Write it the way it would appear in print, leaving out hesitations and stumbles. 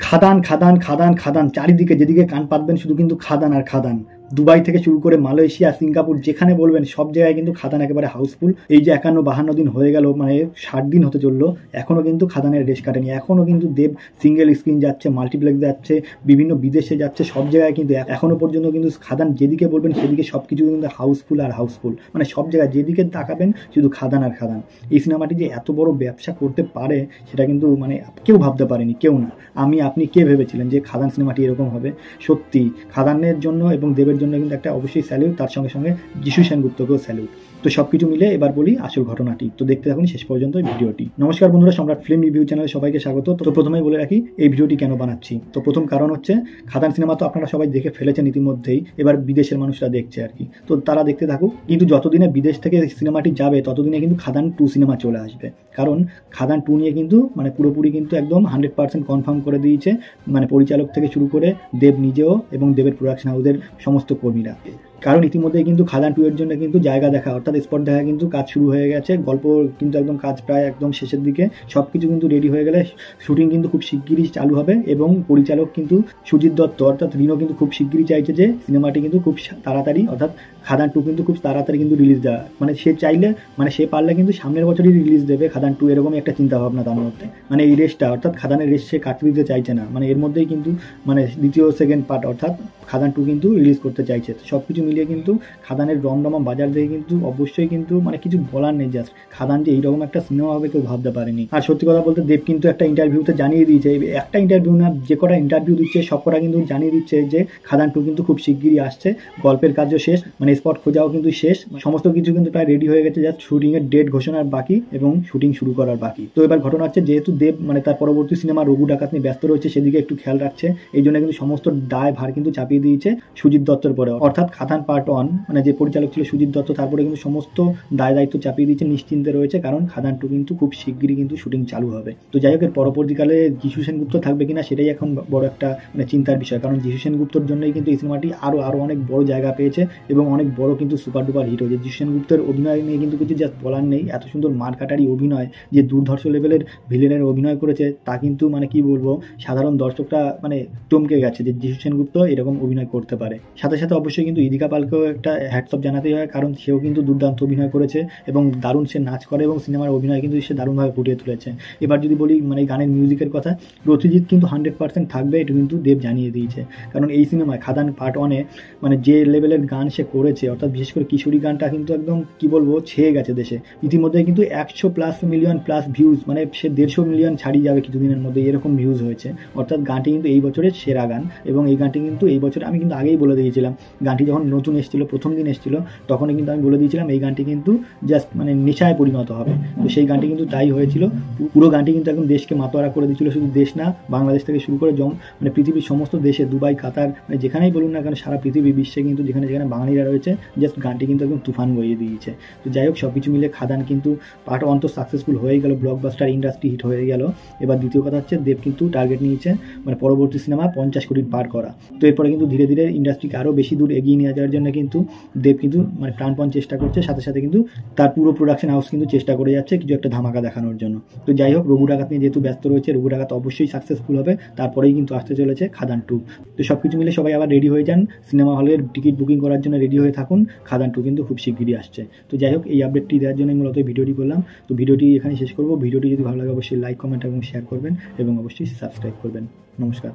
খাদান খাদান খাদান খাদান, চারিদিকে যেদিকে কান পাতবেন শুধু কিন্তু খাদান আর খাদান। দুবাই থেকে শুরু করে মালয়েশিয়া, সিঙ্গাপুর, যেখানে বলবেন সব জায়গায় কিন্তু খাদান একেবারে হাউসফুল। এই যে 51-52 দিন হয়ে গেল, মানে 60 দিন হতে চললো, এখনও কিন্তু খাদানের রেশ কাটেনি। এখনও কিন্তু দেব সিঙ্গেল স্ক্রিন যাচ্ছে, মাল্টিপ্লেক্স যাচ্ছে, বিভিন্ন বিদেশে যাচ্ছে, সব জায়গায় কিন্তু এখনও পর্যন্ত কিন্তু খাদান যেদিকে বলবেন সেদিকে সব কিছু কিন্তু হাউসফুল আর হাউসফুল। মানে সব জায়গায় যেদিকে তাকাবেন শুধু খাদান আর খাদান। এই সিনেমাটি যে এত বড় ব্যবসা করতে পারে সেটা কিন্তু মানে কেউ ভাবতে পারেনি, কেউ না। আপনি কে ভেবেছিলেন যে খাদান সিনেমাটি এরকম হবে? সত্যি খাদানের জন্য এবং দেবের জন্য কিন্তু একটা অবশ্যই স্যালিউট, তার সঙ্গে সঙ্গে যিশু সেনগুপ্তকেও স্যালিউট। তো সবকিছু মিলে এবার বলি আসল ঘটনাটি। তো দেখতে থাকুন শেষ পর্যন্ত এই ভিডিওটি। নমস্কার বন্ধুরা, সম্রাট ফিল্ম রিভিউ চ্যানেলে সবাইকে স্বাগত। তো প্রথমেই বলে রাখি এই ভিডিওটি কেন বানাচ্ছি। তো প্রথম কারণ হচ্ছে খাদান সিনেমা তো আপনারা সবাই দেখে ফেলেছেন ইতিমধ্যেই, এবার বিদেশের মানুষরা দেখছে আর কি। তো তারা দেখতে থাকুক, কিন্তু যতদিনে বিদেশ থেকে সিনেমাটি যাবে ততদিনে কিন্তু খাদান 2 সিনেমা চলে আসবে। কারণ খাদান 2 নিয়ে কিন্তু মানে পুরোপুরি কিন্তু একদম 100% কনফার্ম করে দিয়েছে, মানে পরিচালক থেকে শুরু করে দেব নিজেও এবং দেবের প্রোডাকশন হাউসের সমস্ত কর্মীরা। কারণ ইতিমধ্যে কিন্তু খাদান 2 এর জন্য কিন্তু জায়গা দেখা অর্থাৎ স্পট দেখা কিন্তু কাজ শুরু হয়ে গেছে। গল্প কিন্তু একদম কাজ প্রায় একদম শেষের দিকে, সব কিছু কিন্তু রেডি হয়ে গেলে শুটিং কিন্তু খুব শিগগিরই চালু হবে। এবং পরিচালক কিন্তু সুজিত দত্ত অর্থাৎ রিনো কিন্তু খুব শিগগিরই চাইছে যে সিনেমাটি কিন্তু খুব তাড়াতাড়ি অর্থাৎ খাদান 2 কিন্তু খুব তাড়াতাড়ি কিন্তু রিলিজ দেওয়া, মানে সে চাইলে মানে সে পারলে কিন্তু সামনের বছরই রিলিজ দেবে খাদান 2, এরকমই একটা চিন্তা ভাবনা তার মধ্যে। মানে এই রেসটা অর্থাৎ খাদানের রেস সে কাটতে দিতে চাইছে না, মানে এর মধ্যেই কিন্তু মানে দ্বিতীয় সেকেন্ড পার্ট অর্থাৎ খাদান 2 কিন্তু রিলিজ করতে চাইছে। তো সব কিছু মিলিয়ে কিন্তু খাদানের রমরমা বাজার দেখে কিন্তু অবশ্যই কিন্তু মানে কিছু বলার নেই, জাস্ট খাদান যে এইরকম একটা সিনেমা হবে কেউ ভাবতে পারেনি। আর সত্যি কথা বলতে দেব কিন্তু একটা ইন্টারভিউতে জানিয়ে দিয়েছে, একটা ইন্টারভিউ না যে কটা ইন্টারভিউ দিচ্ছে সব কটা কিন্তু জানিয়ে দিচ্ছে যে খাদান 2 কিন্তু খুব শিগগিরই আসছে। গল্পের কাজও শেষ, মানে স্পট খোঁজাও কিন্তু শেষ, সমস্ত কিছু কিন্তু প্রায় রেডি হয়ে গেছে, জাস্ট শুটিং এর ডেট ঘোষণার বাকি এবং শুটিং শুরু করার বাকি। তো এবার ঘটনা হচ্ছে যেহেতু দেব মানে তার পরবর্তী সিনেমা রঘু ডাকাত নিয়ে ব্যস্ত রয়েছে, সেদিকে একটু খেয়াল রাখছে, এই জন্য কিন্তু সমস্ত দায় ভার কিন্তু চাপিয়ে দিয়েছে সুজিত দত্তর পরে। অর্থাৎ খাদান পার্ট 1 মানে যে পরিচালক ছিল সুজিত দত্ত, তারপরে কিন্তু সমস্ত দায় দায়িত্ব চাপিয়ে দিয়েছে, নিশ্চিন্তে রয়েছে, কারণ খাদান 2 কিন্তু খুব শিগগিরই কিন্তু শুটিং চালু হবে। তো যাই হোক, এর পরবর্তীকালে যিশু সেনগুপ্ত থাকবে কিনা সেটাই এখন বড় একটা মানে চিন্তার বিষয়, কারণ যিশু সেনগুপ্তর জন্যই কিন্তু এই সিনেমাটি আরো অনেক বড় জায়গা পেয়েছে এবং অনেক বড় কিন্তু সুপার ডুপার হিট হয়েছে। যিশু সেনগুপ্তের অভিনয় নিয়ে কিন্তু কিছু জাস্ট বলার নেই, এত সুন্দর মারকাটারি অভিনয়, যে দুর্ধর্ষ লেভেলের ভিলেনের অভিনয় করেছে তা কিন্তু মানে কি বলবো, সাধারণ দর্শকরা মানে চমকে গেছে যে যিশু সেনগুপ্ত এরকম অভিনয় করতে পারে। সাথে সাথে অবশ্যই কিন্তু ইদিকা পালকেও একটা হ্যাটসঅপ জানাতেই হয়, কারণ সেও কিন্তু দুর্দান্ত অভিনয় করেছে এবং দারুণ সে নাচ করে এবং সিনেমার অভিনয় কিন্তু সে দারুণভাবে ফুটিয়ে তুলেছে। এবার যদি বলি মানে গানের মিউজিকের কথা, রথিজিৎ কিন্তু 100% থাকবে, এটা কিন্তু দেব জানিয়ে দিয়েছে। কারণ এই সিনেমায় খাদান পার্ট 1 মানে যে লেভেলের গান সে করেছে, অর্থাৎ বিশেষ করে কিশোরী গানটা কিন্তু একদম কি বলবো ছেয়ে গেছে দেশে। ইতিমধ্যে কিন্তু 100+ মিলিয়ন প্লাস ভিউজ, মানে সে 150 মিলিয়ন ছাড়িয়ে যাবে কিছুদিনের মধ্যে, এরকম ভিউজ হয়েছে। অর্থাৎ গানটি কিন্তু এই বছরের সেরা গান এবং এই গানটি কিন্তু এই বছর আমি কিন্তু আগেই বলে দিয়েছিলাম, গানটি যখন নতুন এসেছিল প্রথম দিন এসেছিল তখনই কিন্তু আমি বলে দিয়েছিলাম এই গানটি কিন্তু জাস্ট মানে নেশায় পরিণত হবে। তো সেই গানটি কিন্তু তাই হয়েছিল। পুরো গানটি কিন্তু একদম দেশকে মাতোয়ারা করে দিয়েছিল, শুধু দেশ না বাংলাদেশ থেকে শুরু করে মানে পৃথিবীর সমস্ত দেশে, দুবাই, কাতার, মানে যেখানেই বলুন না কেন সারা পৃথিবী বিশ্বে কিন্তু যেখানে যেখানে বাঙালিরা রয়েছে জাস্ট গানটি কিন্তু একদম তুফান বইয়ে দিয়েছে। তো যাই হোক, সব কিছু মিলে খাদান কিন্তু পার্ট 1 তো সাকসেসফুল হয়ে গেল, ব্লকবাস্টার ইন্ডাস্ট্রি হিট হয়ে গেল। এবার দ্বিতীয় কথা হচ্ছে দেব কিন্তু টার্গেট নিয়েছে মানে পরবর্তী সিনেমা 50 কোটি পার করা। তো এরপরে কিন্তু ধীরে ধীরে ইন্ডাস্ট্রিকে আরও বেশি দূর এগিয়ে নিয়ে যাওয়ার জন্য কিন্তু দেব কিন্তু মানে প্রাণপণ চেষ্টা করছে, সাথে সাথে কিন্তু তার পুরো প্রোডাকশন হাউস কিন্তু চেষ্টা করে যাচ্ছে কিছু একটা ধামাকা দেখানোর জন্য। তো যাই হোক, রঘু ডাকাত নিয়ে যেহেতু ব্যস্ত রয়েছে, রঘু ডাকাত অবশ্যই সাকসেসফুল হবে, তারপরেই কিন্তু আসতে চলেছে খাদান 2। তো সব কিছু মিলে সবাই আবার রেডি হয়ে যান, সিনেমা হলের টিকিট বুকিং করার জন্য রেডি হয়ে থাকুন, খাদান 2 কিন্তু খুব শিগগিরই আসছে। তো যাই হোক, এই আপডেটটি দেওয়ার জন্য মূলত ভিডিওটি করলাম। তো ভিডিওটি এখানে শেষ করবো। ভিডিওটি যদি ভালো লাগে অবশ্যই লাইক, কমেন্ট এবং শেয়ার করবেন এবং অবশ্যই সাবস্ক্রাইব করবেন। নমস্কার।